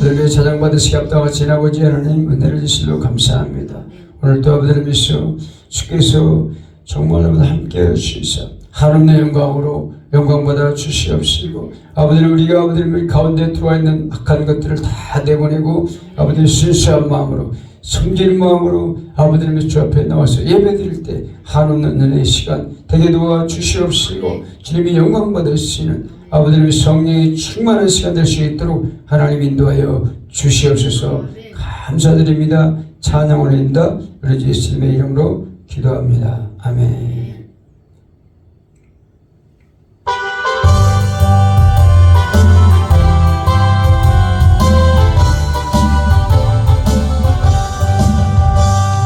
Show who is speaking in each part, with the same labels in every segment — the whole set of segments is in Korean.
Speaker 1: 아버지를 찬양받으시기 합당하신 아버지 하나님 은혜를 주실로 감사합니다. 오늘도 아버지를 믿으시오 주께서 정말 함께 해주시사 하나님의 영광으로 영광받아 주시옵시고 아버지는 우리가 아버지를 가운데 들어와 있는 악한 것들을 다 내보내고 아버지의 순수한 마음으로 섬기는 마음으로 아버지의 주 앞에 나와서 예배드릴 때 한없는 은혜의 시간 되게 도와 주시옵시고 주님이 영광 받으시는 아버지의 성령이 충만한 시간 될 수 있도록 하나님 인도하여 주시옵소서. 감사드립니다. 찬양 올립니다. 우리 주 예수님의 이름으로 기도합니다. 아멘.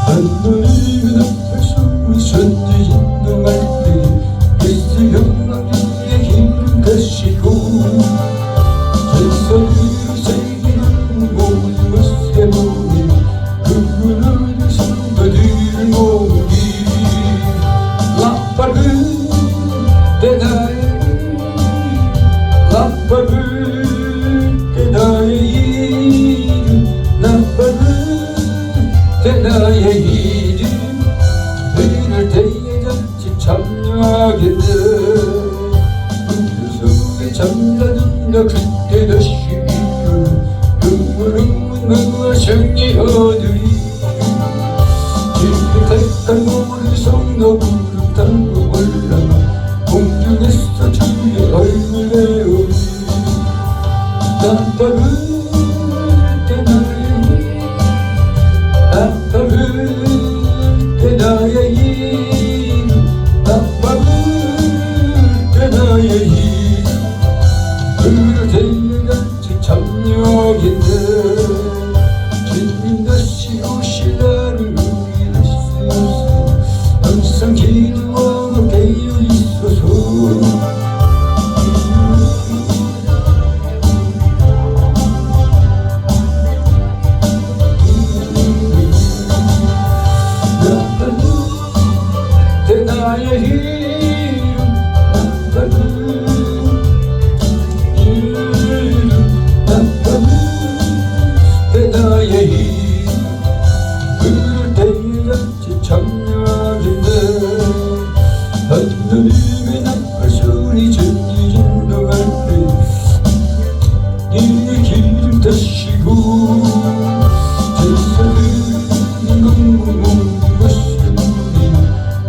Speaker 2: 하늘은 앞에서 선지 진동할 때 예수 영광의 힘을 가시고 전설을 새기는 모든 것에 모인 그분을 성도들을 모으리 라파를 대나의 라파를 대나의 이름 라파를 대나의 이름 이럴 때에 잔치 참여하겠네 우주 속에 잠자는 나 그때 다시 일어나 영원한 문명과 승리 얻으리 지금 택한 모든 성도 구름 타고 올라가 공중에서 주의 얼굴 배우리 나팔을 나의 이름 나팔을 때 나의 이름 그를 대같이 참여하겠네 주님 다시 오실 날을 우리를 쓰소서 항상 기도하고 깨어 있소서 나의 이름 나팔을 때 나의 이름 그럴 때에 잔치 참여하겠네 하늘의 나팔 소리 전지 진동할 때 이의 기름 타시고 제사드리는 공공모든 것을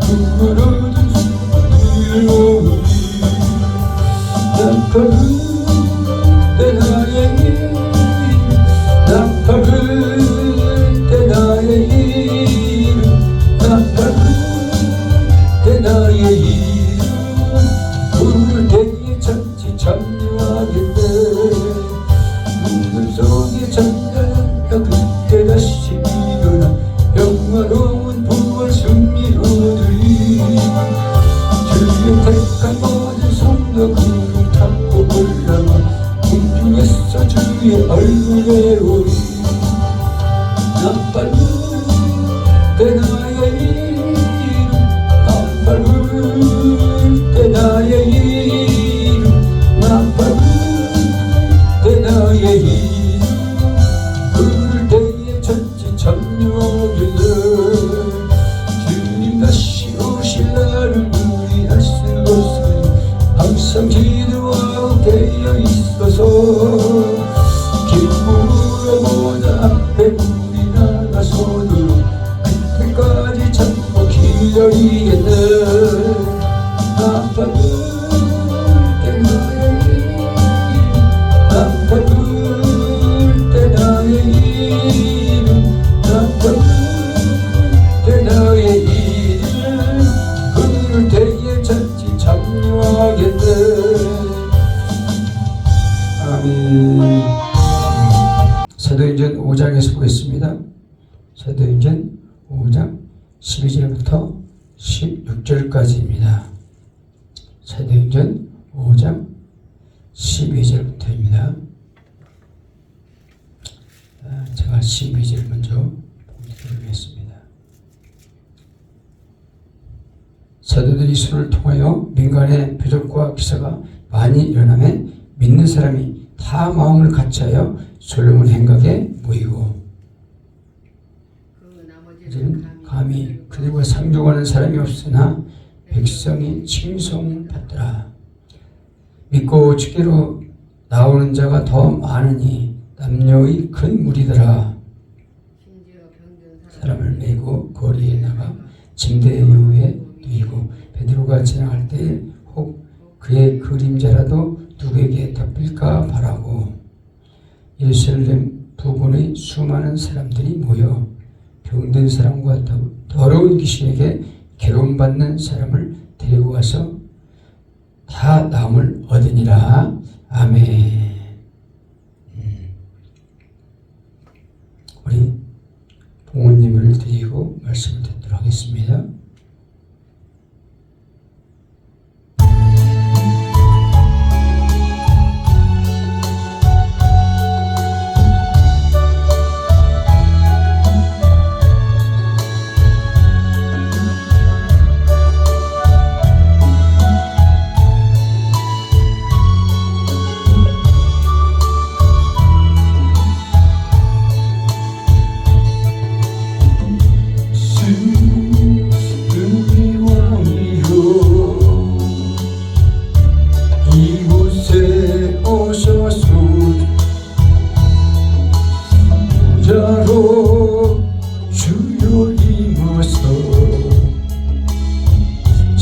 Speaker 2: 그분은 성도들을 모으리 나팔을 때 나의 이름 나팔을 때 나의 이름 나팔을 때 나의 이름 부를 때에 잔치 참여하겠네 문을 속에 잠자는 나 그때 다시 일어나 영화로운 부활 승리 얻으리 주의 택한 모든 성도 구름 타고 올라가 공중에서 주의 얼굴에 오리 나팔을 때 나의 이름 나팔을 때 나의 이름 나팔을 때 나의 이름 부를 때에 잔치 참여하겠네 주님 다시 오실 날을 우리 알 수 없으니 항상 기도하고 깨어 있어서 기쁨으로 모든 앞에 우리 나가서도록 그때까지 참고 기다리겠네 나팔을 때 나의 이름 나팔을 때 나의 이름 나팔을 때 나의 이름 그럴 때에 잔치 참여하겠네
Speaker 1: 아멘. 사도행전 5장에서 보겠습니다. 사도행전 5장 12절부터 16절까지입니다. 사도행전 5장 12절부터입니다. 제가 12절 먼저 보겠습니다. 사도들이 수를 통하여 민간의 표적과 기사가 많이 일어나매 믿는 사람이 다 마음을 같이하여 솔로몬 행각에 모이고 이제는 감히 그들과 상종하는 사람이 없으나 백성이 칭송을 받더라. 믿고 주께로 나오는 자가 더 많으니 남녀의 큰 무리더라. 사람을 메고 거리에 나가 침대 위에 누이고 베드로가 지나갈 때 혹 그의 그림자라도 누구에게 덮일까 바라고 예루살렘 부근의 수많은 사람들이 모여 병든 사람과 더러운 귀신에게 괴로움받는 사람을 데리고 와서 다 나음을 얻으니라. 아멘. 우리 부모님을 드리고 말씀을 듣도록 하겠습니다.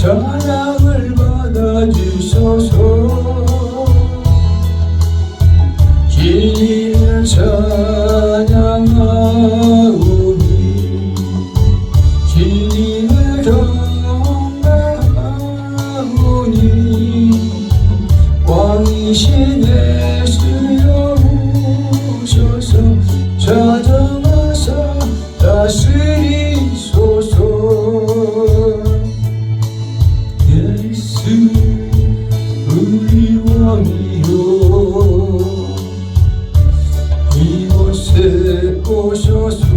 Speaker 2: 찬양을 받아주소서. 주님을 찬양하오니 주님을 경배하오니 왕이신 예수여 오셔서 찾아와서 다스리소서. 우리 왕이여 이곳에 오셔서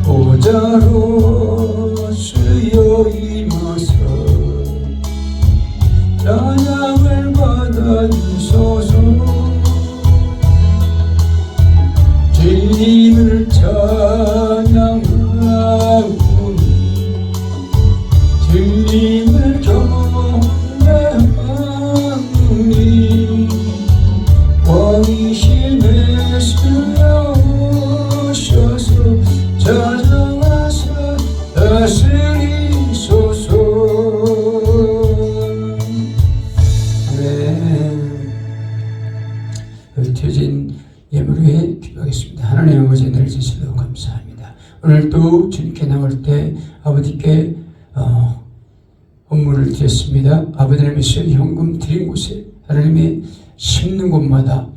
Speaker 2: 보좌로 주여 임하사 찬양을 받아주소서. 주님을 찬양하오니 주님을 경배하오니 왕이신 예수여 오셔서 찾아와서 다스리소서.
Speaker 1: 아멘. 흩어진 예물 위에 기도하겠습니다. 하나님 아버지 늘 주시려 감사합니다. 오늘 또 주님께 나올 때 아버지께 헌물을 드렸습니다. 아버지님께서 현금 드린 곳에 하나님이 심는 곳마다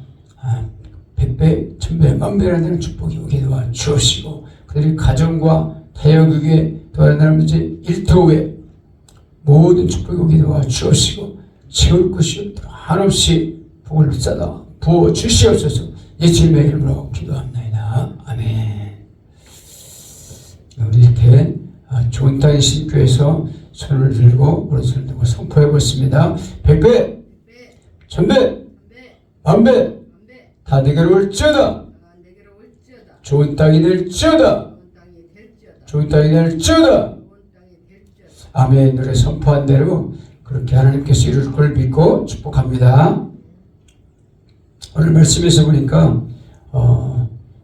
Speaker 1: 백배, 천배, 만배라는 되는 축복이 오게 도와 주시고 그들의 가정과 타협에게 또 하나님의 일터에 모든 축복이 오게 도와 주시고 채울 것이 한없이 복을 쌓아 부어 주시옵소서. 예수님의 이름으로 기도합니다. 아멘. 우리 이렇게 좋은 땅의 신교에서 손을 들고 오른손을 들고 선포해 보겠습니다. 백배, 천배, 만배 다 내게로 올지어다. 좋은 땅이 될지어다. 좋은 땅이 될지어다. 아멘. 노래 선포한 대로 그렇게 하나님께서 이룰 걸 믿고 축복합니다. 오늘 말씀에서 보니까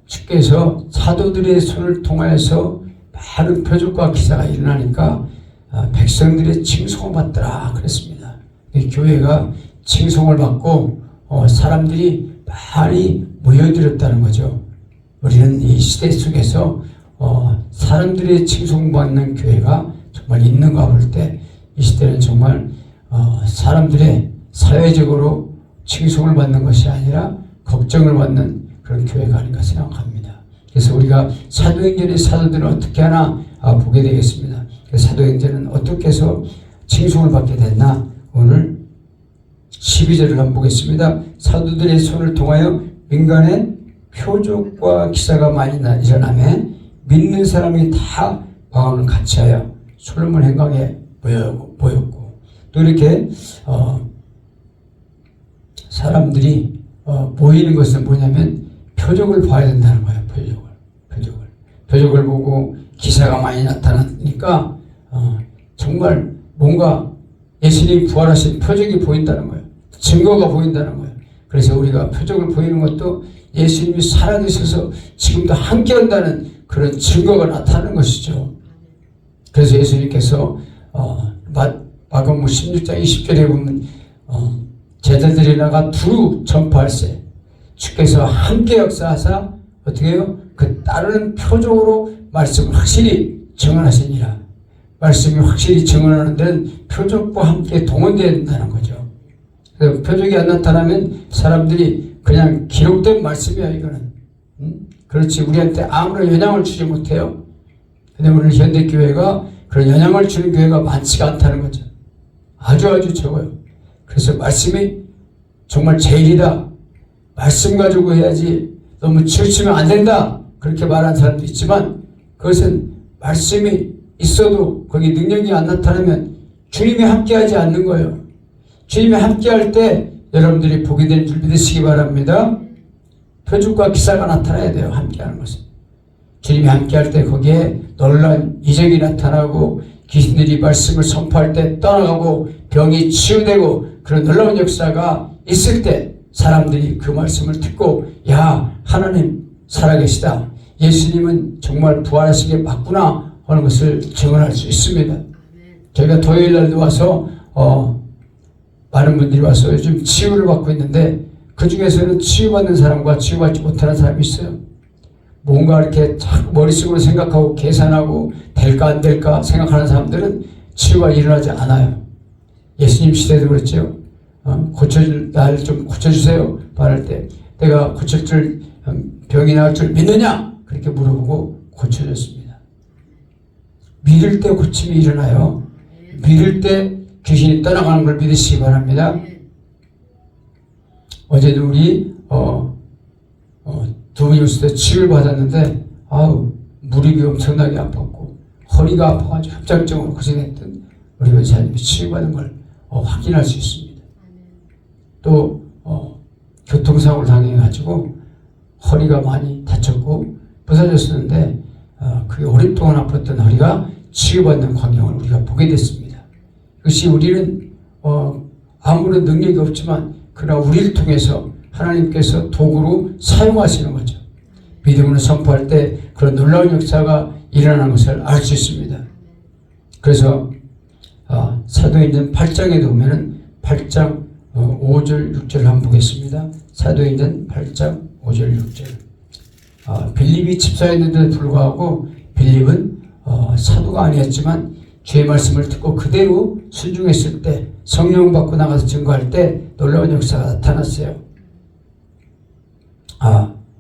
Speaker 1: 주께서 사도들의 손을 통하여서 많은 표적과 기사가 일어나니까 백성들의 칭송을 받더라 그랬습니다. 교회가 칭송을 받고 사람들이 많이 모여들었다는 거죠. 우리는 이 시대 속에서 사람들의 칭송받는 교회가 정말 있는가 볼 때 이 시대는 정말 사람들의 사회적으로 칭송을 받는 것이 아니라 걱정을 받는 그런 교회가 아닌가 생각합니다. 그래서 우리가 사도행전의 사도들은 어떻게 하나 보게 되겠습니다. 사도행전은 어떻게 해서 칭송을 받게 됐나? 오늘 12절을 한번 보겠습니다. 사도들의 손을 통하여 민간에 표적과 기사가 많이 일어나며 믿는 사람이 다 마음을 같이하여 솔로몬 행각에 모였고 또 이렇게 사람들이 모이는 것은 뭐냐면 표적을 봐야 된다는 거예요. 표적을 보고 기사가 많이 나타나니까 정말 뭔가 예수님이 부활하신 표적이 보인다는 거예요. 증거가 보인다는 거예요. 그래서 우리가 표적을 보이는 것도 예수님이 살아계셔서 지금도 함께한다는 그런 증거가 나타나는 것이죠. 그래서 예수님께서 마가복음 16장 20절에 보면 제자들이 나가 두루 전파할세 주께서 함께 역사하사 어떻게 해요? 그 따르는 표적으로 말씀을 확실히 증언하시니라. 말씀이 확실히 증언하는 데는 표적과 함께 동원되어야 된다는 거죠. 그래서 표적이 안 나타나면 사람들이 그냥 기록된 말씀이야 이거는. 그렇지 우리한테 아무런 영향을 주지 못해요. 근데 오늘 현대교회가 그런 영향을 주는 교회가 많지가 않다는 거죠. 아주 적어요. 그래서 말씀이 정말 제일이다. 말씀 가지고 해야지 너무 치우치면 안 된다. 그렇게 말하는 사람도 있지만 그것은 말씀이 있어도 거기 능력이 안 나타나면 주님이 함께하지 않는 거예요. 주님이 함께할 때 여러분들이 보게 되는 줄 믿으시기 바랍니다. 표적과 기사가 나타나야 돼요. 함께하는 것은. 주님이 함께할 때 거기에 놀라운 이적이 나타나고 귀신들이 말씀을 선포할 때 떠나가고 병이 치유되고 그런 놀라운 역사가 있을 때 사람들이 그 말씀을 듣고 야 하나님 살아계시다. 예수님은 정말 부활하신 게 맞구나 하는 것을 증언할 수 있습니다. 저희가 토요일 날도 와서 많은 분들이 와서 요즘 치유를 받고 있는데 그 중에서는 치유받는 사람과 치유받지 못하는 사람이 있어요. 뭔가 이렇게 자꾸 머릿속으로 생각하고 계산하고 될까 안 될까 생각하는 사람들은 치유가 일어나지 않아요. 예수님 시대도 그랬죠. 고쳐줄 날 좀 고쳐주세요. 말할 때 내가 고칠 줄 병이 나을 줄 믿느냐? 그렇게 물어보고 고쳐줬습니다. 믿을 때 고침이 일어나요. 믿을 때 귀신이 떠나가는 걸 믿으시기 바랍니다. 어제도 우리 두 분이 있을 때 치유를 받았는데 무릎이 엄청나게 아팠고 허리가 아파가지고 협착증으로 고생했던 우리 원사님이 치유받은 걸 확인할 수 있습니다. 또 교통사고를 당해가지고 허리가 많이 다쳤고 부서졌었는데 그게 오랫동안 아팠던 허리가 치유받는 광경을 우리가 보게 됐습니다. 그것이 우리는 아무런 능력이 없지만 그러나 우리를 통해서 하나님께서 도구로 사용하시는 거죠. 믿음으로 선포할 때 그런 놀라운 역사가 일어나는 것을 알 수 있습니다. 그래서 사도행전 8장에도 보면은 8장 5절 6절을 한번 보겠습니다. 사도행전 8장 5절 6절. 빌립이 집사였는데도 불구하고 빌립은 사도가 아니었지만 주의 말씀을 듣고 그대로 순종했을 때 성령 받고 나가서 증거할 때 놀라운 역사가 나타났어요.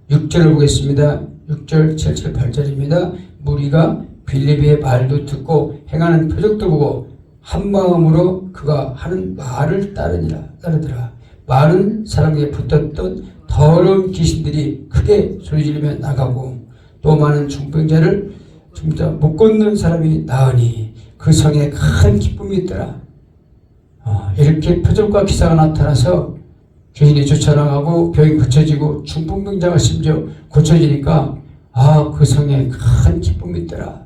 Speaker 1: 6절을 보겠습니다. 6절, 7절, 8절입니다. 무리가 빌립의 말도 듣고 행하는 표적도 보고 한 마음으로 그가 하는 말을 따르더라. 많은 사람에게 붙었던 더러운 귀신들이 크게 소리지르며 나가고 또 많은 중병자를 못 걷는 사람이 나으니 그 성에 큰 기쁨이 있더라. 이렇게 표적과 기사가 나타나서 귀신이 쫓아나가고 병이 고쳐지고 중풍병자가 심지어 고쳐지니까 그 성에 큰 기쁨이 있더라.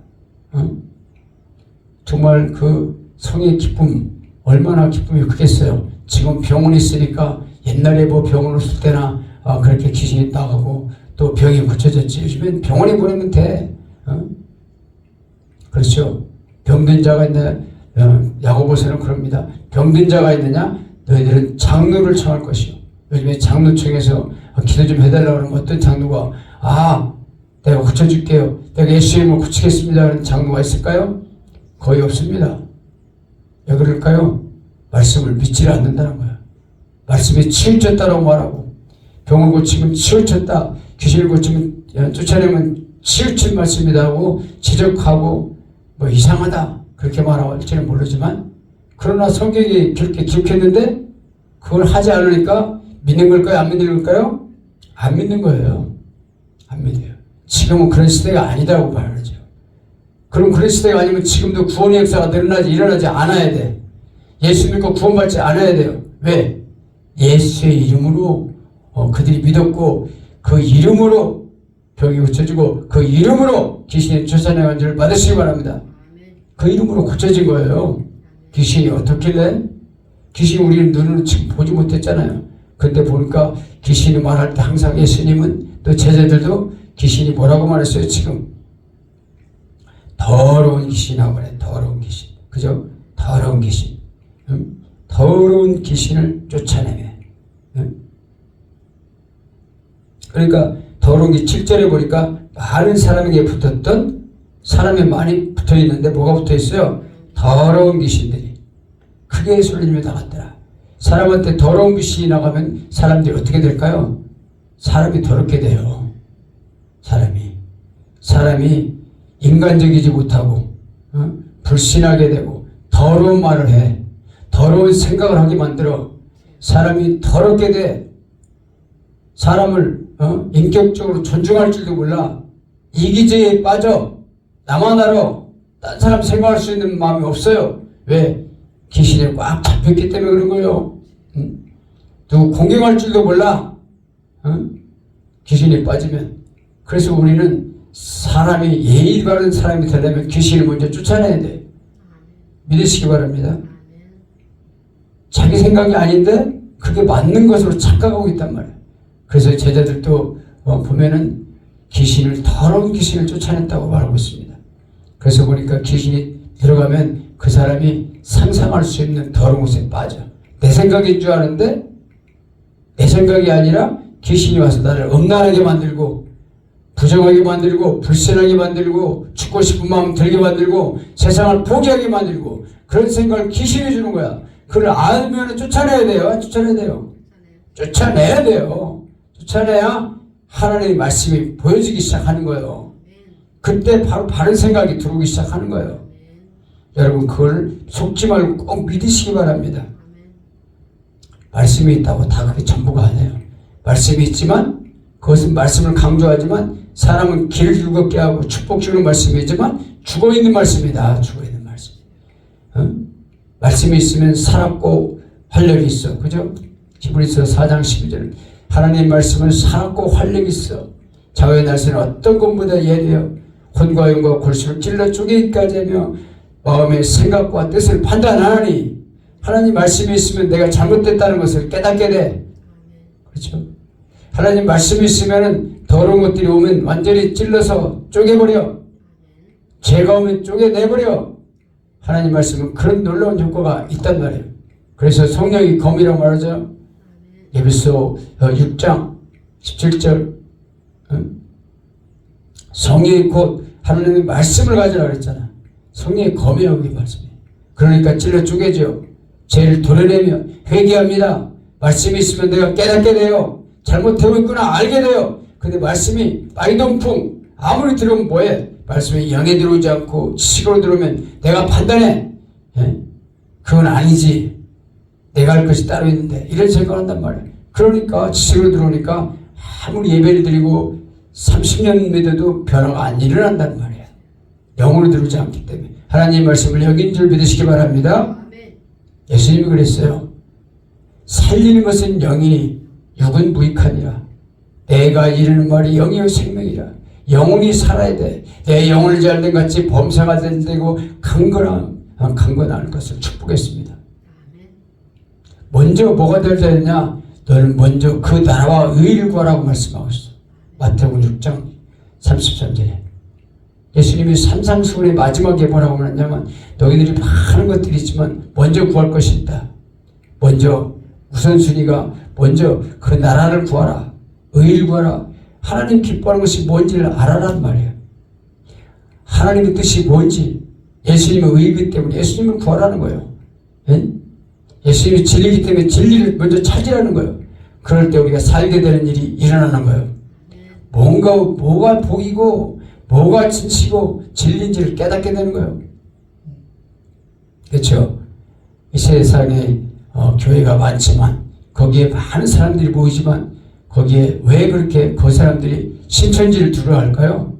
Speaker 1: 정말 그 성의 기쁨 얼마나 기쁨이 크겠어요. 지금 병원에 있으니까 옛날에 뭐 병원 없을 때나 그렇게 귀신이 나가고 또 병이 고쳐졌지. 요즘엔 병원에 보내면 돼. 그렇죠. 병든 자가 있냐? 야고보서는 그럽니다. 병든 자가 있느냐? 너희들은 장로를 청할 것이요. 요즘에 장로청에서 기도 좀 해달라고 하면 어떤 장로가 내가 고쳐줄게요. 내가 예수의 이름으로 고치겠습니다. 하는 장로가 있을까요? 거의 없습니다. 왜 그럴까요? 말씀을 믿지 않는다는 거예요. 말씀이 치우쳤다라고 말하고 병을 고치면 치우쳤다. 귀신을 고치면 쫓아내면 치우친 말씀이다 하고 지적하고 뭐 이상하다 그렇게 말할지는 모르지만 그러나 성경이 그렇게 기록했는데 그걸 하지 않으니까 믿는 걸까요? 안 믿는 걸까요? 안 믿는 거예요. 안 믿어요. 지금은 그런 시대가 아니다고 말하죠. 그럼 그런 시대가 아니면 지금도 구원의 역사가 일어나지 않아야 돼. 예수 믿고 구원받지 않아야 돼요. 왜? 예수의 이름으로 그들이 믿었고 그 이름으로 병이 고쳐지고 그 이름으로 귀신이 쫓아내는 줄을 받으시기 바랍니다. 그 이름으로 고쳐진 거예요. 귀신이 어떻길래? 귀신 우리는 눈으로 지금 보지 못했잖아요. 근데 보니까 귀신이 말할 때 항상 예수님은 또 제자들도 귀신이 뭐라고 말했어요? 지금 더러운 귀신이라고 말해. 더러운 귀신. 그죠? 더러운 귀신. 응? 더러운 귀신을 쫓아내며. 응? 그러니까 더러운 게 7절에 보니까 많은 사람에게 붙었던 사람이 많이 붙어있는데 뭐가 붙어있어요? 더러운 귀신들이 크게 쏠림에 나갔더라. 사람한테 더러운 귀신이 나가면 사람들이 어떻게 될까요? 사람이 더럽게 돼요. 사람이 인간적이지 못하고 불신하게 되고 더러운 말을 해. 더러운 생각을 하게 만들어. 사람이 더럽게 돼. 사람을 인격적으로 존중할 줄도 몰라. 이기주의에 빠져. 나만 알아. 딴 사람 생각할 수 있는 마음이 없어요. 왜? 귀신에 꽉 잡혔기 때문에 그런 거예요. 누구 공경할 줄도 몰라. 귀신에 빠지면. 그래서 우리는 사람이 예의 바른 사람이 되려면 귀신을 먼저 쫓아내야 돼. 믿으시기 바랍니다. 자기 생각이 아닌데 그게 맞는 것으로 착각하고 있단 말이에요. 그래서 제자들도 보면은 더러운 귀신을 쫓아냈다고 말하고 있습니다. 그래서 보니까 귀신이 들어가면 그 사람이 상상할 수 있는 더러운 곳에 빠져. 내 생각인 줄 아는데 내 생각이 아니라 귀신이 와서 나를 음란하게 만들고 부정하게 만들고 불신하게 만들고 죽고 싶은 마음 들게 만들고 세상을 포기하게 만들고 그런 생각을 귀신이 주는 거야. 그걸 알면 쫓아내야 돼요. 쫓아내야 돼요. 쫓아내야 하나님의 말씀이 보여지기 시작하는 거예요. 그때 바로 바른 생각이 들어오기 시작하는 거예요. 여러분 그걸 속지 말고 꼭 믿으시기 바랍니다. 말씀이 있다고 다 그게 전부가 아니에요. 말씀이 있지만 그것은 말씀을 강조하지만 사람은 길을 즐겁게 하고 축복 주는 말씀이지만 죽어있는 말씀이다. 죽어있는 말씀. 말씀이 있으면 살았고 활력이 있어. 그죠? 히브리서 4장 12절 하나님 말씀은 살았고 활력이 있어. 좌우의 날씨는 어떤 것보다 예리하여 혼과 영과 골수를 찔러 쪼개기까지 하며 마음의 생각과 뜻을 판단하니 하나님 말씀이 있으면 내가 잘못됐다는 것을 깨닫게 돼. 그렇죠? 하나님 말씀이 있으면 더러운 것들이 오면 완전히 찔러서 쪼개버려. 죄가 오면 쪼개내버려. 하나님 말씀은 그런 놀라운 효과가 있단 말이에요. 그래서 성령이 검이라고 말하죠. 에베소 6장 17절 성령이 곧 하나님의 말씀을 가지라 그랬잖아. 성령의 검이라고 말씀이에요. 그러니까 찔러 쪼개죠. 죄를 도려내며 회개합니다. 말씀이 있으면 내가 깨닫게 돼요. 잘못하고 있구나 알게 돼요. 근데 말씀이 빠이동풍 아무리 들으면 뭐해? 말씀이 영에 들어오지 않고 지식으로 들어오면 내가 판단해. 그건 아니지. 내가 할 것이 따로 있는데 이런 생각을 한단 말이에요. 그러니까 지식으로 들어오니까 아무리 예배를 드리고 30년 믿어도 변화가 안 일어난단 말이에요. 영으로 들어오지 않기 때문에 하나님 말씀을 여긴 줄 믿으시기 바랍니다. 예수님이 그랬어요. 살리는 것은 영이니 육은 무익하니라. 내가 이르는 말이 영이요 생명이라. 영혼이 살아야 돼. 내 영혼을 잘된 같이 범사가 된다고 강건할 것을 축복했습니다. 먼저 뭐가 되느냐? 너는 먼저 그 나라와 의를 구하라고 말씀하고 있어. 마태복음 6장 33절에 예수님이 산상수훈의 마지막에 뭐라고 말했냐면 너희들이 많은 것들이 있지만 먼저 구할 것이 있다. 먼저 우선순위가 먼저 그 나라를 구하라. 의를 구하라. 하나님 기뻐하는 것이 뭔지를 알아란 말이에요. 하나님의 뜻이 뭔지 예수님의 의이기 때문에 예수님을 구하라는 거예요. 예수님이 진리이기 때문에 진리를 먼저 찾으라는 거예요. 그럴 때 우리가 살게 되는 일이 일어나는 거예요. 뭐가 복이고 뭐가 진실이고 진리인지를 깨닫게 되는 거예요. 그렇죠? 이 세상에 교회가 많지만 거기에 많은 사람들이 모이지만 거기에 왜 그렇게 그 사람들이 신천지를 두려워할까요?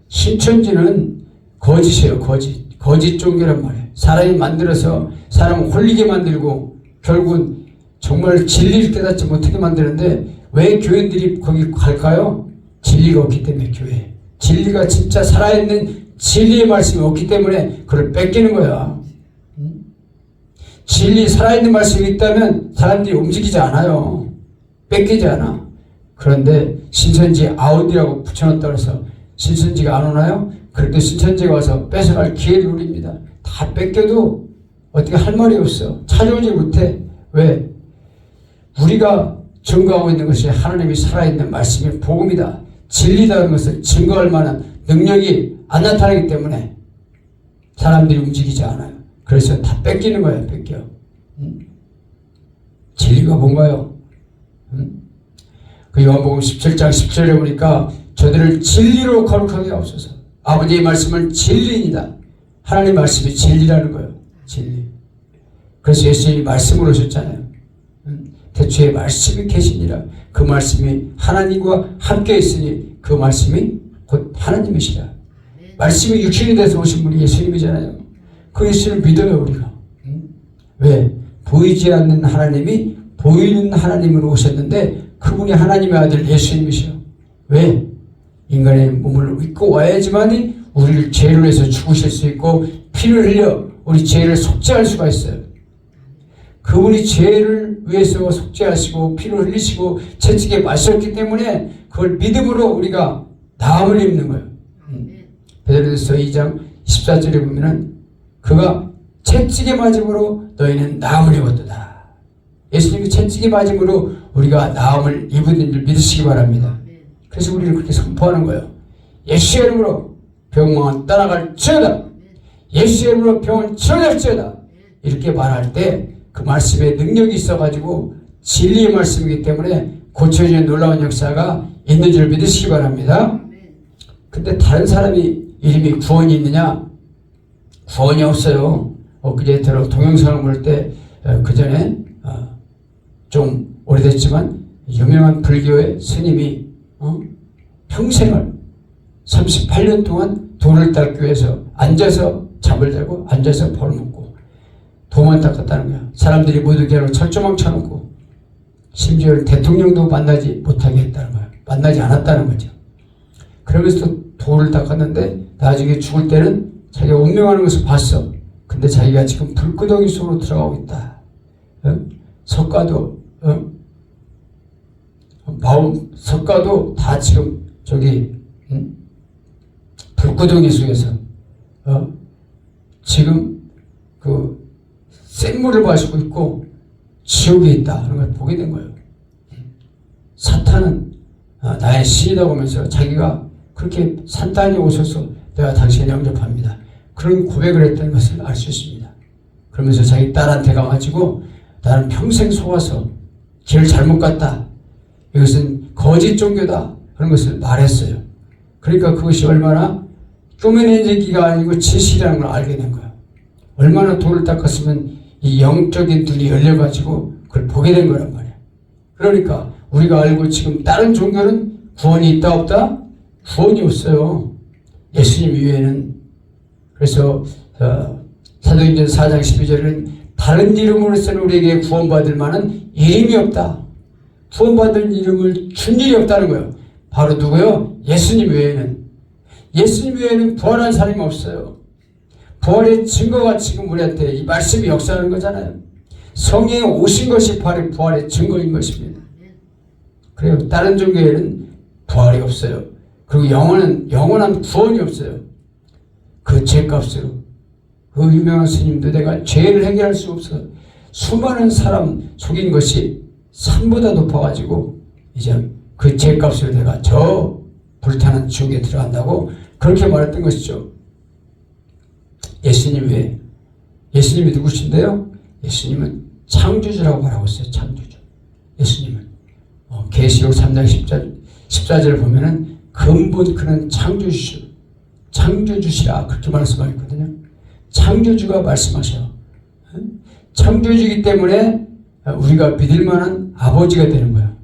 Speaker 1: 신천지는 거짓이에요. 거짓 종교란 말이에요. 사람이 만들어서 사람을 홀리게 만들고 결국은 정말 진리를 깨닫지 못하게 만드는데 왜 교인들이 거기 갈까요? 진리가 없기 때문에 교회. 진리가 진짜 살아있는 진리의 말씀이 없기 때문에 그걸 뺏기는 거야. 진리 살아있는 말씀이 있다면 사람들이 움직이지 않아요. 뺏기지 않아. 그런데 신천지 아웃이라고 붙여놨다고 해서 신천지가 안 오나요? 그래도 신천지가 와서 뺏어갈 기회를 누립니다. 다 뺏겨도 어떻게 할 말이 없어. 찾아오지 못해. 왜? 우리가 증거하고 있는 것이 하나님이 살아있는 말씀이 복음이다. 진리다는 것을 증거할 만한 능력이 안 나타나기 때문에 사람들이 움직이지 않아요. 그래서 다 뺏기는 거예요. 뺏겨. 진리가 뭔가요? 그 요한복음 17장 10절에 보니까 저들을 진리로 거룩하게 하옵소서. 아버지의 말씀은 진리입니다. 하나님 말씀이 진리라는 거예요. 진리. 그래서 예수님이 말씀으로 오셨잖아요. 태초에 말씀이 계시니라. 그 말씀이 하나님과 함께 있으니 그 말씀이 곧 하나님이시라. 말씀이 육신이 돼서 오신 분이 예수님이잖아요. 그 예수를 믿어요 우리가. 왜? 보이지 않는 하나님이 보이는 하나님으로 오셨는데 그분이 하나님의 아들 예수님이셔. 왜? 인간의 몸을 입고 와야지만이 우리를 죄를 해서 죽으실 수 있고 피를 흘려 우리 죄를 속죄할 수가 있어요. 그분이 죄를 위해서 속죄하시고 피를 흘리시고 채찍에 맞으셨기 때문에 그걸 믿음으로 우리가 나음을 입는 거예요. 베드로전서 2장 24절에 보면은 그가 채찍에 맞음으로 너희는 나음을 입었도다. 예수님이 채찍에 맞음으로 우리가 나음을 입은 줄 믿으시기 바랍니다. 그래서 우리는 그렇게 선포하는 거예요. 예수의 이름으로 병만 떠나갈지어다. 예수의 이름으로 병을 치료할지어다. 이렇게 말할 때 그 말씀에 능력이 있어가지고 진리의 말씀이기 때문에 고쳐지는 놀라운 역사가 있는 줄 믿으시기 바랍니다. 근데 다른 사람이 이름이 구원이 있느냐? 구원이 없어요. 그제처럼 동영상을 볼 때 그 전에 좀 오래됐지만 유명한 불교의 스님이 평생을 38년 동안 돌을 닦기 위해서 앉아서 잠을 자고 앉아서 벌을 먹고 도만 닦았다는 거야. 사람들이 모두 걔로 철조망 쳐놓고 심지어 대통령도 만나지 못하게 했다는 거야. 만나지 않았다는 거죠. 그러면서 돌을 닦았는데 나중에 죽을 때는 자기가 운명하는 것을 봤어. 근데 자기가 지금 불구덩이 속으로 들어가고 있다. 석가도 석가도 다 지금 저기 불구덩이 속에서 지금 그 생물을 마시고 있고 지옥에 있다 하는 걸 보게 된 거예요. 사탄은 나의 신이라고 하면서 자기가 그렇게 산단이 오셔서 내가 당신을 영접합니다. 그런 고백을 했다는 것을 알 수 있습니다. 그러면서 자기 딸한테 가가지고 나는 평생 속아서 길을 잘못 갔다. 이것은 거짓 종교다. 그런 것을 말했어요. 그러니까 그것이 얼마나 꾸며낸 얘기가 아니고 진실이라는 걸 알게 된 거예요. 얼마나 돌을 닦았으면 이 영적인 눈이 열려가지고 그걸 보게 된 거란 말이에요. 그러니까 우리가 알고 지금 다른 종교는 구원이 있다 없다? 구원이 없어요. 예수님 이외에는. 그래서 사도행전 4장 12절은 다른 이름으로서는 우리에게 구원받을 만한 이름이 없다. 구원받을 이름을 준 일이 없다는 거예요. 바로 누구요? 예수님 외에는. 예수님 외에는 부활한 사람이 없어요. 부활의 증거가 지금 우리한테 이 말씀이 역사하는 거잖아요. 성령이 오신 것이 바로 부활의 증거인 것입니다. 그래요. 다른 종교에는 부활이 없어요. 그리고 영원한 구원이 없어요. 그 죄값으로. 그 유명한 스님도 내가 죄를 해결할 수 없어. 수많은 사람 속인 것이 산보다 높아가지고 이제 그 죄값으로 내가 저 불타는 지옥에 들어간다고 그렇게 말했던 것이죠. 예수님 외에. 예수님이 누구신데요? 예수님은 창조주라고 말하고 있어요. 창조주. 예수님은 계시록 3장 14절을 보면은 근본 그는 창조주시라 그렇게 말씀하고 있거든요. 창조주가 말씀하셔. 창조주이기 때문에 우리가 믿을 만한 아버지가 되는 거예요.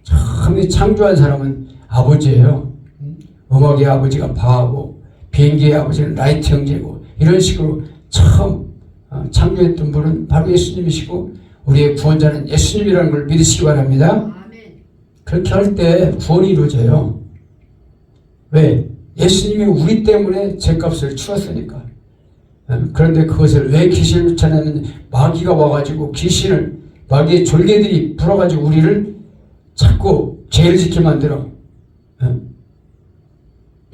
Speaker 1: 참 창조한 사람은 아버지예요. 음악의 아버지가 바하고 비행기의 아버지는 라이트 형제고 이런 식으로 처음 창조했던 분은 바로 예수님이시고 우리의 구원자는 예수님이라는 걸 믿으시기 바랍니다. 그렇게 할 때 구원이 이루어져요. 왜? 예수님이 우리 때문에 죄값을 치렀으니까. 그런데 그것을 왜 귀신을 쫓아내는 마귀가 와가지고 마귀의 졸개들이 불어가지고 우리를 자꾸 죄를 짓게 만들어.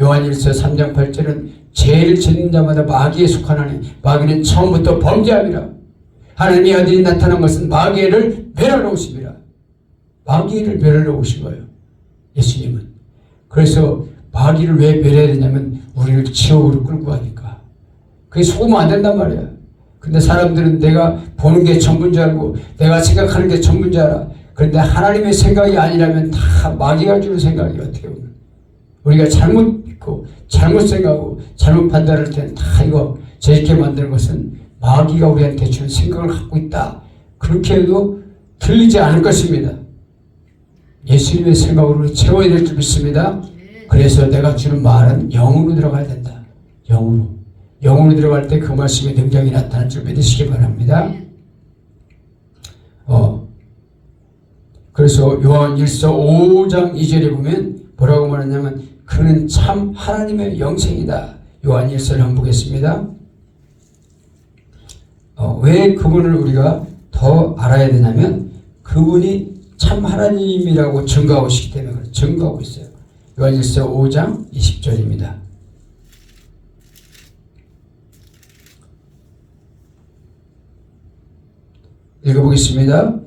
Speaker 1: 요한일서 3장 8절은 죄를 짓는 자마다 마귀에 속하나니 마귀는 처음부터 범죄함이라. 하나님의 아들이 나타난 것은 마귀를 멸하러 오심이라. 마귀를 멸하러 오신 거예요. 예수님은. 그래서 마귀를 왜 멸해야 되냐면 우리를 지옥으로 끌고 가니까. 그게 속으면 안 된단 말이야. 근데 사람들은 내가 보는 게 전부인 줄 알고 내가 생각하는 게 전부인 줄 알아. 그런데 하나님의 생각이 아니라면 다 마귀가 주는 생각이 어떻게 보면. 우리가 잘못 믿고 잘못 생각하고 잘못 판단할 때는 다 이거 죄짓게 만드는 것은 마귀가 우리한테 주는 생각을 갖고 있다. 그렇게 해도 틀리지 않을 것입니다. 예수님의 생각으로 채워야 될 줄 믿습니다. 그래서 내가 주는 말은 영으로 들어가야 된다. 영으로 들어갈 때 그 말씀의 능력이 나타날 줄 믿으시기 바랍니다. 그래서 요한일서 5장 2절에 보면 뭐라고 말하냐면 그는 참 하나님의 영생이다. 요한일서를 한번 보겠습니다. 왜 그분을 우리가 더 알아야 되냐면 그분이 참 하나님이라고 증거하고 있기 때문에 증거하고 있어요. 요한일서 5장 20절입니다. 읽어보겠습니다.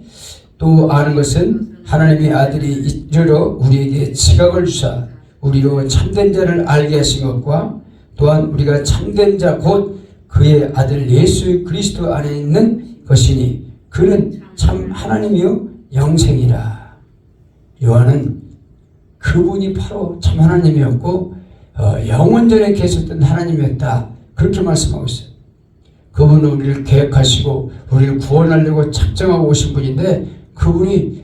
Speaker 1: 또 아는 것은 하나님의 아들이 이르러 우리에게 지각을 주사 우리로 참된 자를 알게 하신 것과 또한 우리가 참된 자 곧 그의 아들 예수 그리스도 안에 있는 것이니 그는 참 하나님이요 영생이라. 요한은 그분이 바로 참 하나님이었고 영원전에 계셨던 하나님이었다. 그렇게 말씀하고 있어요. 그분은 우리를 계획하시고 우리를 구원하려고 작정하고 오신 분인데 그분이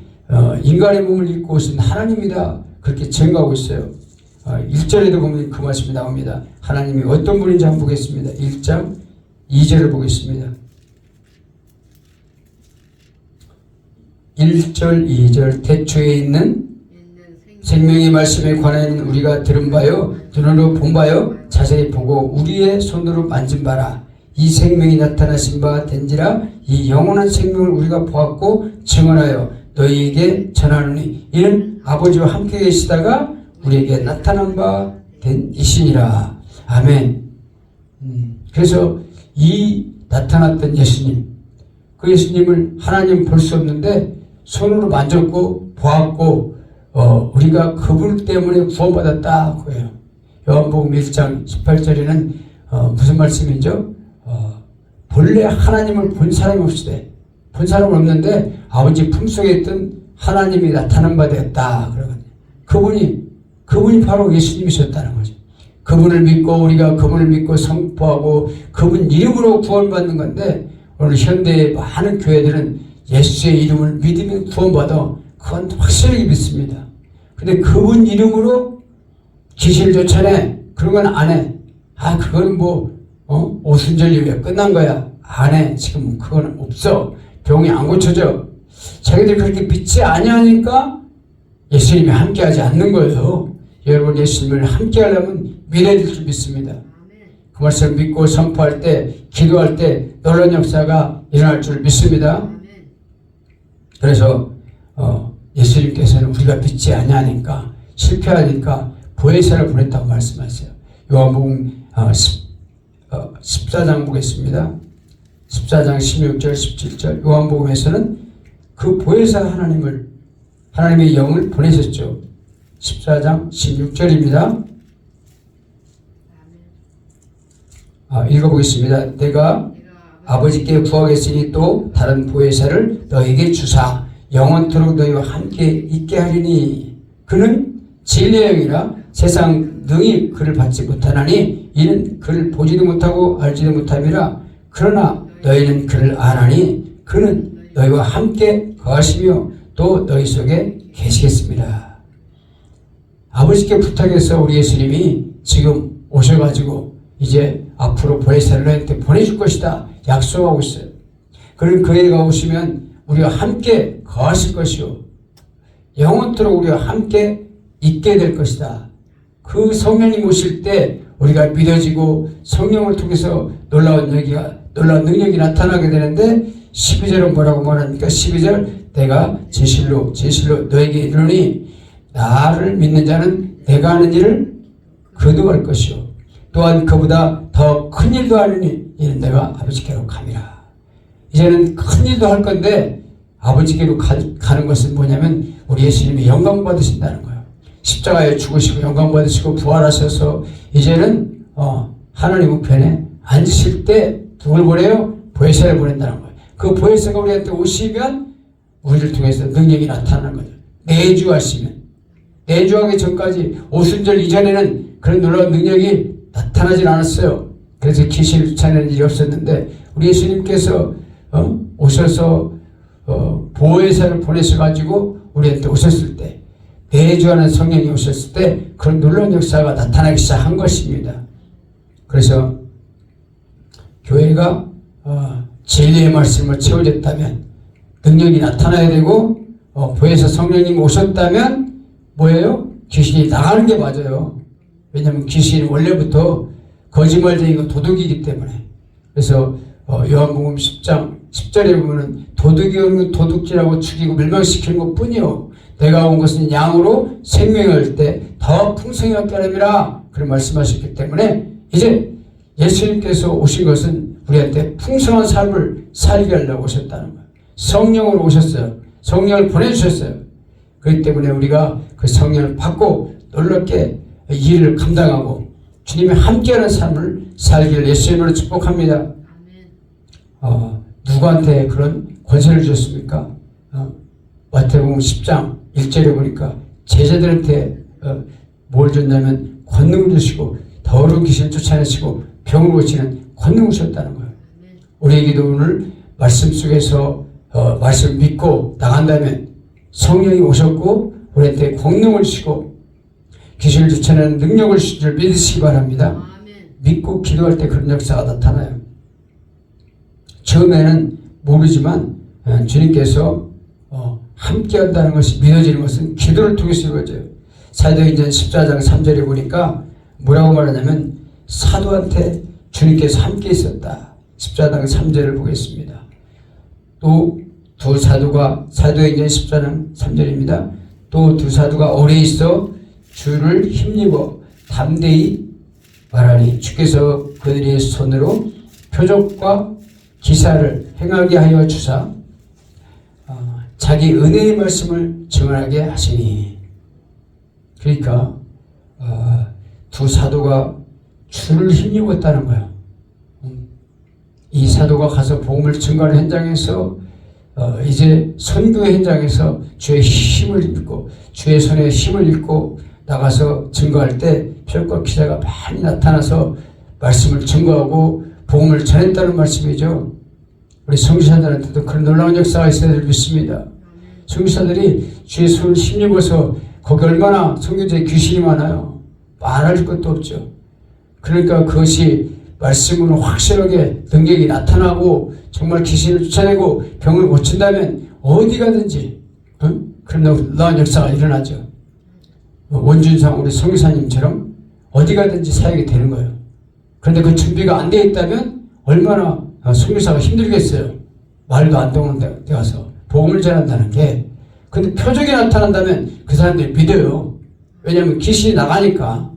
Speaker 1: 인간의 몸을 입고 오신 하나님이다. 그렇게 증거하고 있어요. 1절에도 보면 그 말씀이 나옵니다. 하나님이 어떤 분인지 한번 보겠습니다. 1장 2절을 보겠습니다. 1절 2절 태초에 있는 생명의 말씀에 관한 우리가 들은 바요 눈으로 본 바요 자세히 보고 우리의 손으로 만진 바라. 이 생명이 나타나신 바 된지라. 이 영원한 생명을 우리가 보았고 증언하여 너희에게 전하노니 이는 아버지와 함께 계시다가 우리에게 나타난 바 된 이시니라. 아멘. 그래서 이 나타났던 예수님, 그 예수님을 하나님 볼 수 없는데 손으로 만졌고 보았고 우리가 그분 때문에 구원받았다. 그래요. 요한복음 1장 18절에는 무슨 말씀이죠? 본래 하나님을 본 사람이 없으되 본 사람은 없는데 아버지 품속에 있던 하나님이 나타난 바 되었다. 그러거든요. 그분이 바로 예수님이셨다는 거죠. 그분을 믿고 우리가 그분을 믿고 선포하고 그분 이름으로 구원받는 건데 오늘 현대의 많은 교회들은 예수의 이름을 믿으면 구원받아. 그건 확실하게 믿습니다. 근데 그분 이름으로 귀신을 쫓아내. 그런 건 안 해. 그거는 오순절이 왜 끝난 거야? 안 해. 지금 그건 없어. 병이 안 고쳐져. 자기들 그렇게 믿지 아니하니까 예수님이 함께하지 않는 거예요. 여러분 예수님을 함께하려면 믿어야 될 줄 믿습니다. 그 말씀을 믿고 선포할 때 기도할 때 놀라운 역사가 일어날 줄 믿습니다. 그래서 예수님께서는 우리가 믿지 아니하니까 실패하니까 보혜사를 보냈다고 말씀하세요. 요한복음 14장 보겠습니다. 14장 16절 17절 요한복음에서는 그 보혜사 하나님의 영을 보내셨죠. 14장 16절입니다. 읽어보겠습니다. 내가 아버지께 구하겠으니 또 다른 보혜사를 너에게 주사 영원토록 너희와 함께 있게 하리니 그는 진리의 영이라 세상 능히 그를 받지 못하나니 이는 그를 보지도 못하고 알지도 못함이라. 그러나 너희는 그를 아나니 그는 너희와 함께 거하시며 또 너희 속에 계시겠습니다. 아버지께 부탁해서 우리 예수님이 지금 오셔가지고 이제 앞으로 보혜사를 너희한테 보내줄 것이다 약속하고 있어요. 그는 그 애가 오시면 우리와 함께 거하실 것이요 영원토록 우리와 함께 있게 될 것이다. 그 성령님 오실 때 우리가 믿어지고 성령을 통해서 놀라운 능력이 나타나게 되는데 12절은 뭐라고 말합니까? 12절 내가 진실로 너에게 이르노니 나를 믿는 자는 내가 하는 일을 그도 할 것이요 또한 그보다 더 큰 일도 하느니 이는 내가 아버지께로 감이라. 이제는 큰 일도 할 건데 아버지께로 가는 것은 뭐냐면 우리 예수님이 영광 받으신다는 거예요. 십자가에 죽으시고 영광 받으시고 부활하셔서 이제는 하나님 우편에 앉으실 때 누굴 보내요? 보혜사를 보낸다는 거예요. 그 보혜사가 우리한테 오시면 우리를 통해서 능력이 나타나는 거죠. 내주하시면 내주하기 전까지 오순절 이전에는 그런 놀라운 능력이 나타나질 않았어요. 그래서 귀신을 쫓아내는 일이 없었는데 우리 예수님께서 오셔서 보혜사를 보내셔가지고 우리한테 오셨을 때 내주하는 성령이 오셨을 때 그런 놀라운 역사가 나타나기 시작한 것입니다. 그래서 교회가 진리의 말씀을 채워졌다면 능력이 나타나야 되고 보혜사 성령님 오셨다면 뭐예요? 귀신이 나가는 게 맞아요. 왜냐하면 귀신이 원래부터 거짓말쟁이고 도둑이기 때문에. 그래서 요한복음 10장 10절에 보면은 도둑이 오는 건 도둑질하고 죽이고 멸망시키는 것 뿐이요 내가 온 것은 양으로 생명을 때 더 풍성하게 하느니라 그런 말씀하셨기 때문에 이제 예수님께서 오신 것은 우리한테 풍성한 삶을 살게 하려고 오셨다는 거예요. 성령으로 오셨어요. 성령을 보내주셨어요. 그렇기 때문에 우리가 그 성령을 받고 놀랍게 이 일을 감당하고 주님이 함께하는 삶을 살기를 예수의 이름으로 축복합니다. 누구한테 그런 권세를 주셨습니까? 마태복음 10장 1절에 보니까 제자들한테 뭘 줬냐면 권능을 주시고 더러운 귀신을 쫓아내시고 병을 고치는 권능을 주셨다는 거예요. 우리에게도 오늘 말씀 속에서 말씀을 믿고 나간다면 성령이 오셨고 우리한테 권능을 주시고 귀신을 쫓아내는 능력을 주실 줄 믿으시기 바랍니다. 믿고 기도할 때 그런 역사가 나타나요. 처음에는 모르지만 주님께서 함께 한다는 것이 믿어지는 것은 기도를 통해서 이루어져요. 사도행전 14장 3절에 보니까 뭐라고 말하냐면 사도한테 주님께서 함께 있었다. 14장 3절을 보겠습니다. 또 두 사도가 사도행전 14장 3절입니다. 또 두 사도가 오래 있어 주를 힘입어 담대히 말하니 주께서 그들의 손으로 표적과 기사를 행하게 하여 주사 자기 은혜의 말씀을 증언하게 하시니. 그러니까 두 사도가 주를 힘입었다는 거예요. 이 사도가 가서 복음을 증거하는 현장에서 이제 선교의 현장에서 주의 힘을 입고 주의 손에 힘을 입고 나가서 증거할 때 표적과 기사가 많이 나타나서 말씀을 증거하고 복음을 전했다는 말씀이죠. 우리 선교사들한테도 그런 놀라운 역사가 있어야 될 믿습니다. 선교사들이 주의 손을 힘입어서 거기 얼마나 선교지에 귀신이 많아요. 말할 것도 없죠. 그러니까 그것이 말씀으로 확실하게 능력이 나타나고 정말 귀신을 쫓아내고 병을 고친다면 어디 가든지 그런 놀라운 역사가 일어나죠. 원준상 우리 선교사님처럼 어디 가든지 사역이 되는 거예요. 그런데 그 준비가 안 돼 있다면 얼마나 선교사가 힘들겠어요. 말도 안 되는 데 가서 복음을 전한다는 게. 근데 표적이 나타난다면 그 사람들이 믿어요. 왜냐하면 귀신이 나가니까.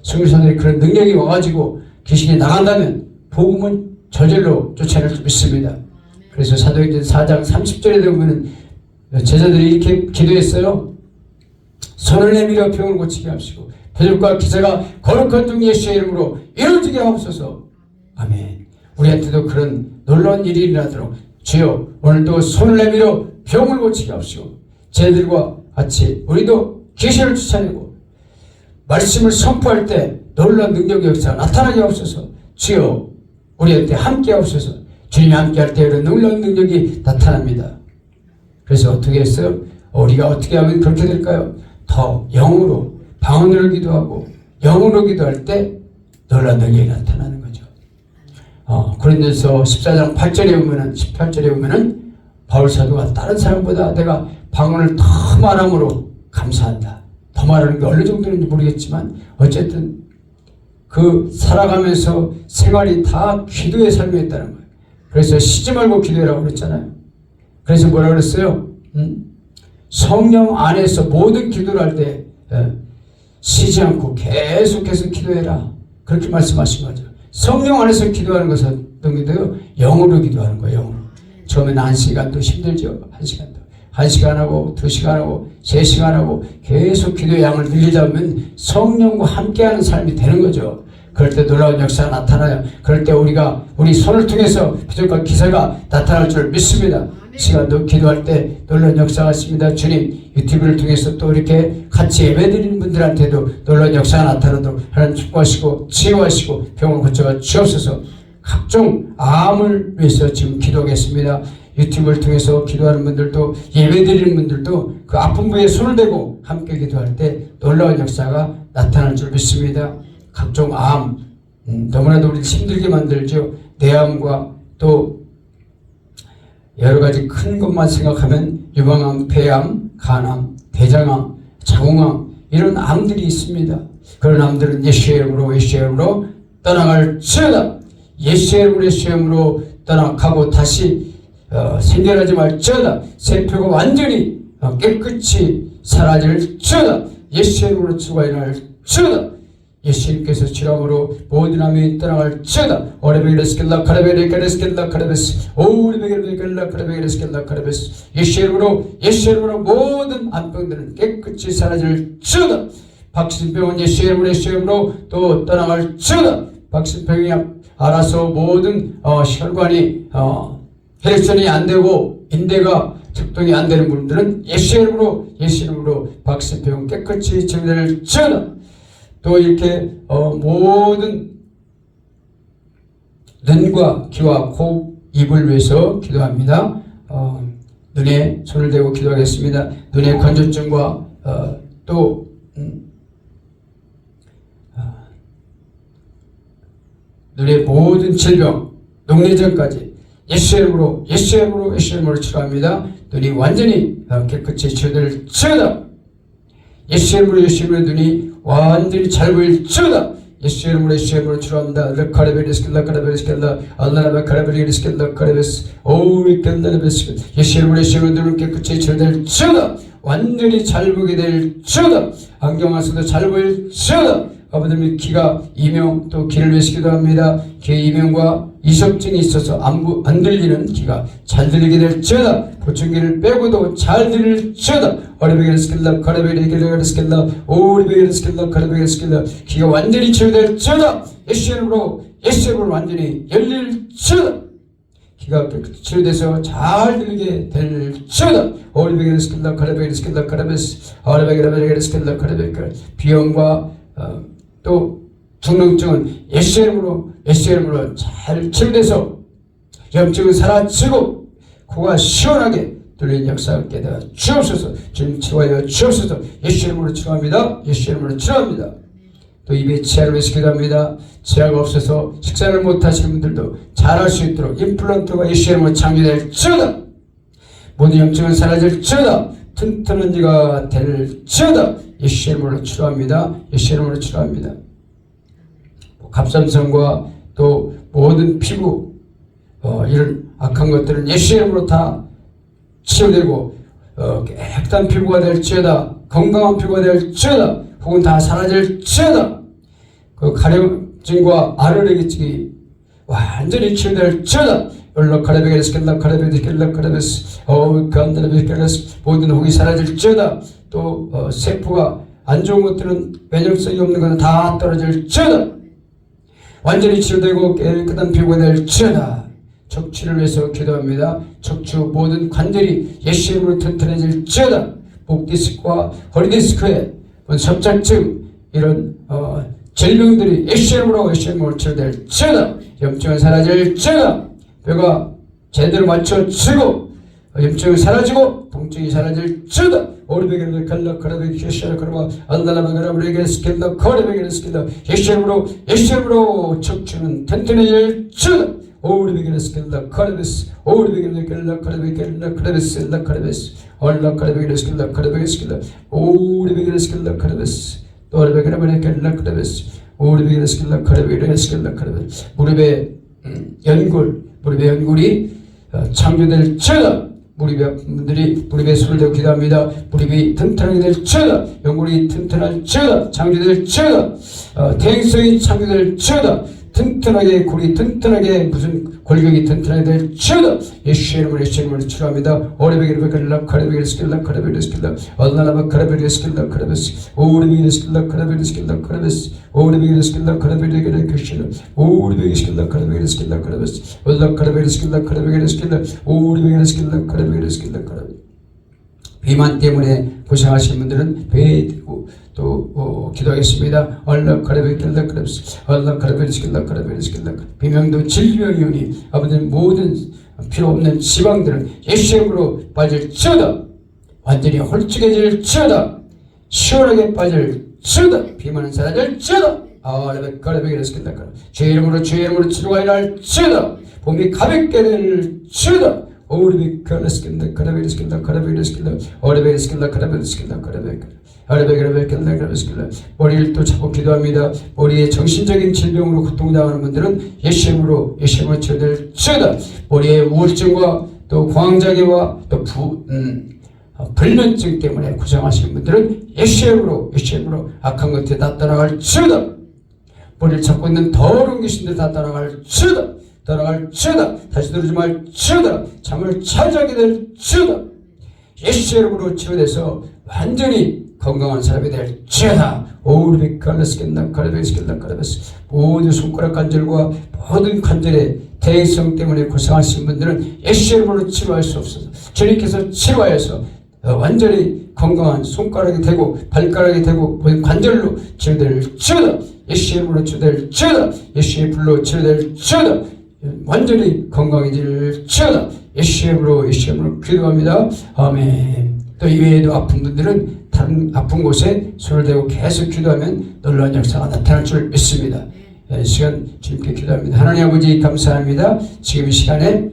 Speaker 1: 선교사들이 그런 능력이 와가지고 귀신이 나간다면 복음은 저절로 쫓아낼 수 있습니다. 그래서 사도행전 4장 30절에 보면 제자들이 이렇게 기도했어요. 손을 내밀어 병을 고치게 하시고 표적과 기사가 거룩한 종 예수의 이름으로 이루어지게 하옵소서. 아멘. 우리한테도 그런 놀라운 일이 일어나도록 주여 오늘도 손을 내밀어 병을 고치게 하옵시고 제자들과 같이 우리도 귀신을 쫓아내고 말씀을 선포할 때 놀라운 능력의 역사가 나타나게 하옵소서. 주여 우리한테 함께 하옵소서. 주님이 함께 할 때 이런 놀라운 능력이 나타납니다. 그래서 어떻게 했어요? 우리가 어떻게 하면 그렇게 될까요? 더 영으로 방언으로 기도하고 영으로 기도할 때 놀라운 능력이 나타나는 거죠. 고린도서 14장 18절에 보면은 바울 사도가 다른 사람보다 내가 방언을 더 말함으로 감사한다. 더 말하는 게 어느 정도인지 모르겠지만 어쨌든 그 살아가면서 생활이 다 기도의 삶이었다는 거예요. 그래서 쉬지 말고 기도해라고 그랬잖아요. 그래서 뭐라 그랬어요? 성령 안에서 모든 기도를 할 때 쉬지 않고 계속해서 기도해라. 그렇게 말씀하신 거죠. 성령 안에서 기도하는 것은 어떤 기도요? 영으로 기도하는 거예요. 영으로. 처음에는 1시간도 힘들죠. 1시간도. 1시간 하고 2시간 하고 3시간 하고 계속 기도의 양을 늘리다 보면 성령과 함께하는 삶이 되는 거죠. 그럴 때 놀라운 역사가 나타나요. 그럴 때 우리 손을 통해서 기적과 기사가 나타날 줄 믿습니다. 시간도 기도할 때 놀라운 역사가 있습니다. 주님, 유튜브를 통해서 또 이렇게 같이 예배드리는 분들한테도 놀라운 역사가 나타나도록 하나님 축복하시고 치유하시고 병을 고쳐가 주옵소서. 각종 암을 위해서 지금 기도하겠습니다. 유튜브를 통해서 기도하는 분들도 예배드리는 분들도 그 아픈 부위에 손을 대고 함께 기도할 때 놀라운 역사가 나타날 줄 믿습니다. 각종 암, 너무나도 우리를 힘들게 만들죠. 뇌암과 또 여러 가지 큰 것만 생각하면 유방암, 폐암, 간암, 대장암, 자궁암 이런 암들이 있습니다. 그런 암들은 예수의 이름으로 떠나갈지어다. 예수의 이름으로 떠나가고 다시 생겨나지 말지어다. 세포가 완전히 깨끗이 사라질지어다. 예수의 이름으로 치유가 일어날지어다. 예수님께서 치료함으로 모든 암이 떠나갈지어다. 오레베게레스켈라 카레베레게레스켈라 카레베스 오레베게레스켈라 카레베게레스켈라 카레베스 예수의 이름으로 모든 암병들은 깨끗이 사라질지어다. 박신병은 예수의 이름으로 또 떠나갈지어다. 박신병이 알아서 모든 혈관이 혈액순환이 안 되고 인대가 특동이 안 되는 분들은 예수의 이름으로 박신병 깨끗이 치료될지어다. 또 이렇게 모든 눈과 귀와 코, 입을 위해서 기도합니다. 눈에 손을 대고 기도하겠습니다. 눈의 건조증과 또 눈의 모든 질병, 녹내전까지 예수의 이름으로 치료합니다. 눈이 완전히 깨끗이 치료될지어다. 예수의 이름으로 눈이 완전히 잘 보일지어다. 예수의 이름으로 치료합니다. 레카레베리스켈라 알라라베카레베리스켈라 카레베스 오리켈라베스 예수의 이름으로 눈을 깨끗이 치료될지어다. 완전히 잘 보게 될지어다. 안경 안 써도 잘 보일지어다. 아버님 귀가 이명 또 귀를 위해서 기도합니다. 귀 이명과 이석증이 있어서 안 들리는 귀가 잘 들리게 될지어다. 보청기를 빼고도 잘 들릴지어다. 오리베게르스켈라 카레베게르스켈라 오리베게르스켈라 카레베게르스켈라 귀가 완전히 치유될지어다. 예수의 이름으로 완전히 열릴지어다. 귀가 깨끗이 치유돼서 잘 들리게 될지어다. 오리베게르스켈라 카레베게르스켈라 카레베스 오리베게르스켈라 카레베게르 비염과 또 중농증은 예수의 이름으로 잘 치유돼서 염증은 사라지고 코가 시원하게 뚫린 역사가 깨달아 주옵소서. 주님 치유하여 주옵소서. 예수의 이름으로 치료합니다. 예수의 이름으로 치료합니다. 또 입에 치아를 위해서 기도합니다. 치아가 없어서 식사를 못하시는 분들도 잘할 수 있도록 임플란트가 예수의 이름으로 창조될지어다. 모든 염증은 사라질지어다. 튼튼한 지가 될지어다. 예수의 이름으로 치료합니다. 예수의 이름으로 치료합니다. 갑상선과 또 모든 피부 이런 악한 것들은 예수의 이름으로 다 치유되고 깨끗한 피부가 될지어다. 건강한 피부가 될지어다. 혹은 다 사라질지어다. 그 가려짐과 아르레기증이 완전히 치유될지어다. 모든 혹이 사라질지어다. 또 세포가 안 좋은 것들은 면역성이 없는 것은 다 떨어질지어다. 완전히 치유되고 깨끗한 피부가 될지어다. 척추를 위해서 기도합니다. 척추 모든 관절이 예수의 이름으로 튼튼해질지어다. 목 디스크와 허리 디스크에 협착증 이런 질병들이 예수의 이름으로 치료될지어다. 염증은 사라질지어다. 뼈가 제대로 맞춰지고 염증이 사라지고 통증이 사라질지어다. 오리베게르 칼라 카라베 키샤라 카라바 알라라바가라브레게스켈라 코레베게스켈라 예수의 이름으로 척추는 튼튼해질지어다. 오르비게레스킬라 카르베스 오르비게레스킬라 카르베게라 카르베스라 카르베스 얼라 카르베게레스킬라 카르베게스킬라 오르비게레스킬라 카르베스 오르비게레스킬라 카르베스 오르비게레스킬라 카르베게레스킬라 카르베스 무릎의 연골이 창조될지어다. 무릎의 분들이 무릎에 손을 대고 기도합니다. 무릎이 튼튼하게 될지어다. 연골이 튼튼할지어다. 창조될지어다. 대행성이 창조될지어다. 튼튼하게 골이 튼튼하게 무슨 골격이 튼튼하게 될지어다. 예수의 이름으로 치료합니다. 오르비게르베겔라 카르베게르스킬라 카르베게르스킬라 얼라라바 카르베게르스킬라 카르베스 오르비게르스킬라 카르베게르스킬라 카르베스 오르비게르스킬라 카르베게르스킬라 오르비게르스킬라 카르베게르스킬라 카르베스 얼라 카르베게르스킬라 카르베게르스킬라 오르비게르스킬라 카르베게르스킬라 카르베 비만 때문에 고생하시는 분들은 배에 대고 또 기도하겠습니다. 얼라 카레베킬라 카레베스 얼라 카레베스킬라 카레베스킬라 비명도 질병이오니 아버지 모든 필요 없는 지방들은 예수의 이름으로 빠질지어다. 완전히 홀쭉해질지어다. 시원하게 빠질지어다. 비만은 사라질지어다. 아레베 카레베스킬라 주의 이름으로 치료가 일어날지어다. 몸이 가볍게 될지어다. 오르비 카레스킬라 카레베스킬라 카레베스킬라 오르베스킬라 카레베스킬라 카레베 머리를 또 잡고 기도합니다. 머리에 정신적인 질병으로 고통당하는 분들은 예수의 이름으로 치료될지어다. 머리에 우울증과 또 광장애와 또 불면증 때문에 고생하시는 분들은 예수의 이름으로 악한 것들이 다 떠나갈지어다. 머리를 잡고 있는 더러운 귀신들 다 떠나갈지어다. 다시 들어오지 말지어다. 잠을 잘 자게 될지어다. 예수의 이름으로 치료돼서 완전히 건강한 사람이 될지어다. 오르비칼레스킬라 카레베스킬라 카레베스 모든 손가락 관절과 모든 관절의 대행성 때문에 고생하시는 분들은 예수의 이름으로 치료할 수 없어서 주님께서 치료하여서 완전히 건강한 손가락이 되고 발가락이 되고 모든 관절로 치료될지어다. 예수의 이름으로 치료될지어다. 예수의 불로 치료될지어다. 완전히 건강해질지어다. 예수의 이름으로 기도합니다. 아멘. 또 이외에도 아픈 분들은 다른 아픈 곳에 손을 대고 계속 기도하면 놀라운 역사가 나타날 줄 믿습니다. 이 시간 주님께 기도합니다. 하나님 아버지 감사합니다. 지금 이 시간에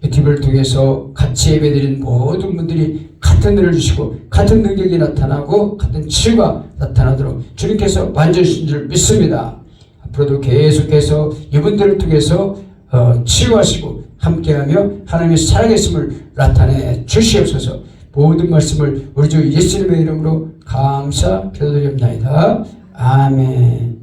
Speaker 1: 유튜브를 통해서 같이 예배드린 모든 분들이 같은 은혜를 주시고 같은 능력이 나타나고 같은 치유가 나타나도록 주님께서 만져주신 줄 믿습니다. 앞으로도 계속해서 이분들을 통해서 치유하시고 함께하며 하나님의 살아계심을 나타내 주시옵소서. 모든 말씀을 우리 주 예수님의 이름으로 감사 기도드립니다. 아멘.